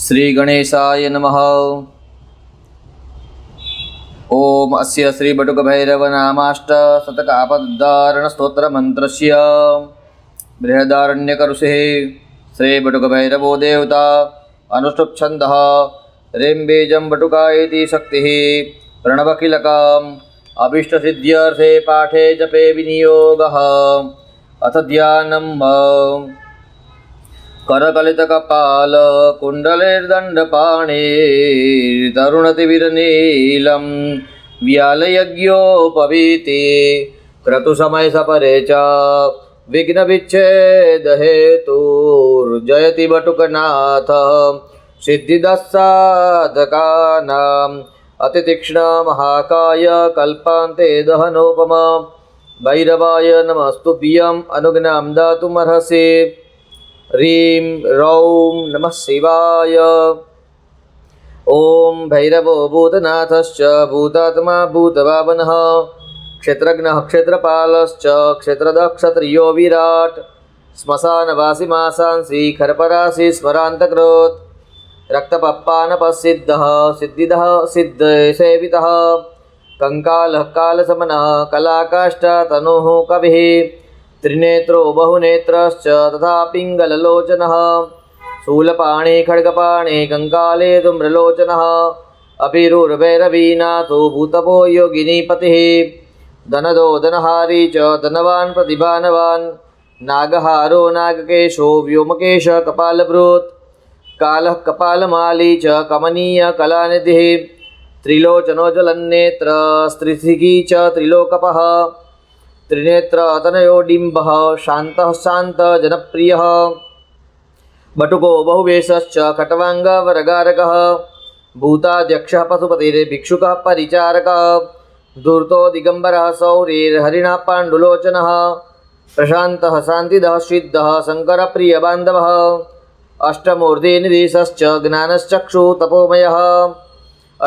श्री गणेशाय नमः। ओम अस्य श्री बटुकभैरव नामाष्टशतक आपद्दारण स्तोत्र मंत्रस्य बृहदारण्यकऋषिः श्री बटुकभैरवो देवता अनुष्टुप् छन्दः ह्रीं बीजं बटुका इति शक्तिः प्रणवकिलकम् अभीष्टसिद्ध्यर्थे पाठे जपे विनियोगः। अथ ध्यानम् करकलितकपाल कुण्डलेर्दण्डपाणिर्तरुणतिविरनीलं व्यालयज्ञोपवीति क्रतुसमयसपरे च विघ्नविच्छेदहेतुर्जयति बटुकनाथ सिद्धिदस्साधकानाम् अतितीक्ष्णमहाकाय कल्पान्ते दहनोपम भैरवाय नमस्तुभ्यम् अनुज्ञां दातुमर्हसि। ह्रीं रौं नमः शिवाय। ॐ भैरवो भूतनाथश्च भूतात्मा भूतभावनः क्षेत्रज्ञः क्षेत्रपालश्च क्षेत्रदः क्षत्रियो विराट् श्मशानवासी मासांसि खरपरासि स्मरान्तकृत् रक्तपप्पानपसिद्धः सिद्धिदः सिद्धसेवितः कंकालः कालसमनः कलाकाष्ठतनुः कविः त्रिनेत्रो बहुनेत्रश्च तथा पिङ्गललोचनः शूलपाणि खड्गपाणि कंकाले धूम्रलोचनः अभिरुर्भैरवीनाथो भूतपो योगिनीपतिः धनदो धनहारी च धनवान् प्रतिभानवान् नागहारो नागकेशो व्योमकेश कपालभृत् कालः कपालमाली च कमनीय कलानिधिः त्रिलोचनो ज्वलन्नेत्र स्त्रिसिकी च त्रिलोकपः त्रिनेत्र तनयो डिम्बः शान्तः शान्तजनप्रियः बटुको बहुवेशश्च खट्वाङ्गवरगारकः भूताध्यक्षः पशुपतिर्भिक्षुकः परिचारकः धूर्तो दिगम्बरः सौरिर्हरिणः पाण्डुलोचनः प्रशान्तः शान्तिदः सिद्धः शङ्करप्रियबान्धवः अष्टमूर्तिनिधीशश्च ज्ञानश्चक्षुः तपोमयः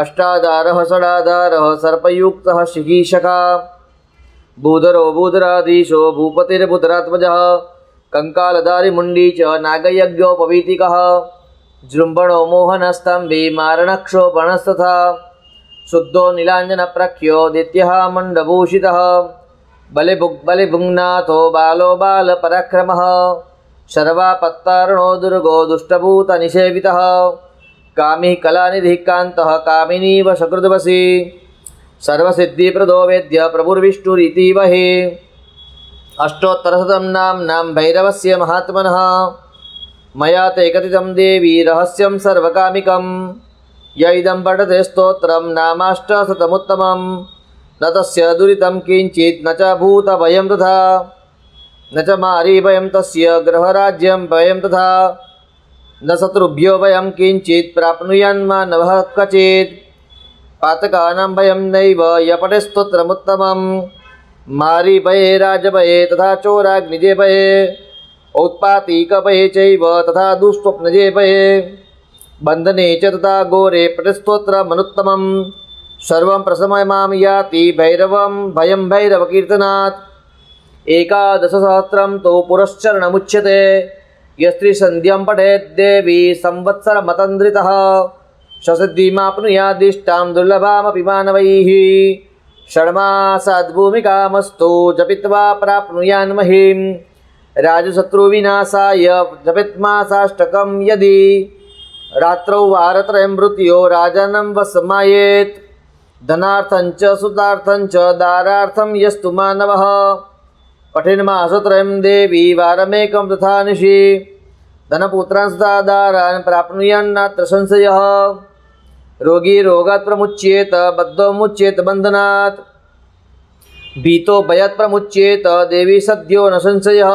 अष्टाधारः षडाधारः सर्पयुक्तः शिखीशका भूधरो भूधराधीशो भूपतिर्भूधरात्मजः कंकालधारी मुंडी च नागयज्ञोपवीतिकः जृम्भणो मोहनस्तंभि मारणक्षोभणस्तथा शुद्धो नीलाञ्जनप्रख्यो दित्यः मण्डभूषितः बलिभुङ्नाथो बालो बालपराक्रमः शर्वापत्तारणो दुर्गो दुष्टभूतनिषेवितः कामी कलानिधिः कान्तः कामिनीव सकृद्वसी सर्वसिद्धिप्रदो वेद्य प्रभुर्विष्णुरिति वहि। अष्टोत्तरशतं नाम्नां भैरवस्य महात्मनः मया ते कथितं देवी रहस्यं सर्वकामिकं य इदं पठते स्तोत्रं नामाष्टशतमुत्तमं न तस्य दुरितं किञ्चित् न च भूतभयं तथा न च मारीभयं तस्य गृहराज्यं भयं तथा न शत्रुभ्यो भयं किञ्चित् प्राप्नुयान्मानवः क्वचित् पातकानां भयं नैव यपठे स्तोत्रमुत्तमं मारीभये राजभये तथा चोराग्निजे भये औत्पातिकभये चैव तथा दुःस्वप्नजे भये बन्धने च तथा घोरे पठे स्तोत्रमनुत्तमं सर्वं प्रशमय मां याति भैरवं भयं भैरवकीर्तनात्। एकादशसहस्रं तु पुरश्चरणमुच्यते यस्त्रिसन्ध्यं पठेत् देवी संवत्सरमतन्द्रितः ससिद्धिमाप्नुयादिष्टां दुर्लभामपि मानवैः षड्मासाद्भूमिकामस्तु जपित्वा प्राप्नुयान्महीं राजशत्रुविनाशाय जपित्मासाष्टकं यदि रात्रौ वारत्रयं मृत्यो राजानं वसमायेत् धनार्थं च सुतार्थं च दारार्थं यस्तु मानवः पठेन्मासत्रयं देवी वारमेकं तथा निशि धनपुत्रान् तथा दारान् प्राप्नुयान्नात्र संशयः रोगी रोगात् प्रमुच्येत बद्धो मुच्येत बन्धनात् भीतो भयात् प्रमुच्येत देवी सद्यो न संशयः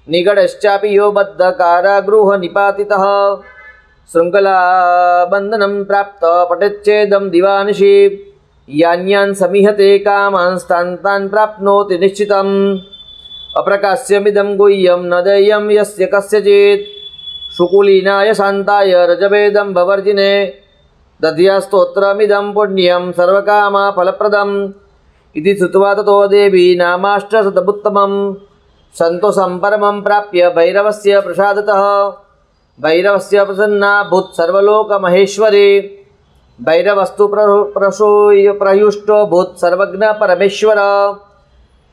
निगडश्चापि यो बद्ध कारागृहनिपातितः शृङ्खलाबन्धनं प्राप्त पठेच्चेदं दिवानिशि यान्यान् समीहते कामान् तान् प्राप्नोति निश्चितम् अप्रकाश्यमिदं गुह्यं न देयं यस्य कस्यचित् शुकुलीनाय शान्ताय रजवेदं भवर्जिने दध्या स्तोत्रमिदं पुण्यं सर्वकामफलप्रदम् इति श्रुत्वा ततो देवी नामाष्टशतमुत्तमं संतोषं परमं प्राप्य भैरवस्य प्रसादतः भैरवस्य प्रसन्ना भूत सर्वलोक महेश्वरी भैरवस्तु प्रयुष्टो भूत सर्वज्ञ परमेश्वर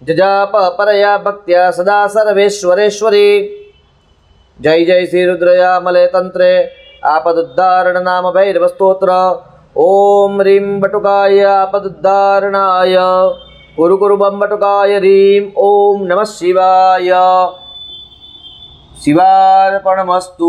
जजाप परया भक्त्या सदा सर्वेश्वरेश्वरी। जय जय श्री रुद्रयामले तंत्रे आपदुद्धारण नाम भैरव स्तोत्र। ओम ह्रीं बटुकाय आपदुद्धारणाय कुरु कुरु बम बटुकाय ह्रीं। ओम नमः शिवाय। शिवार्पणमस्तु।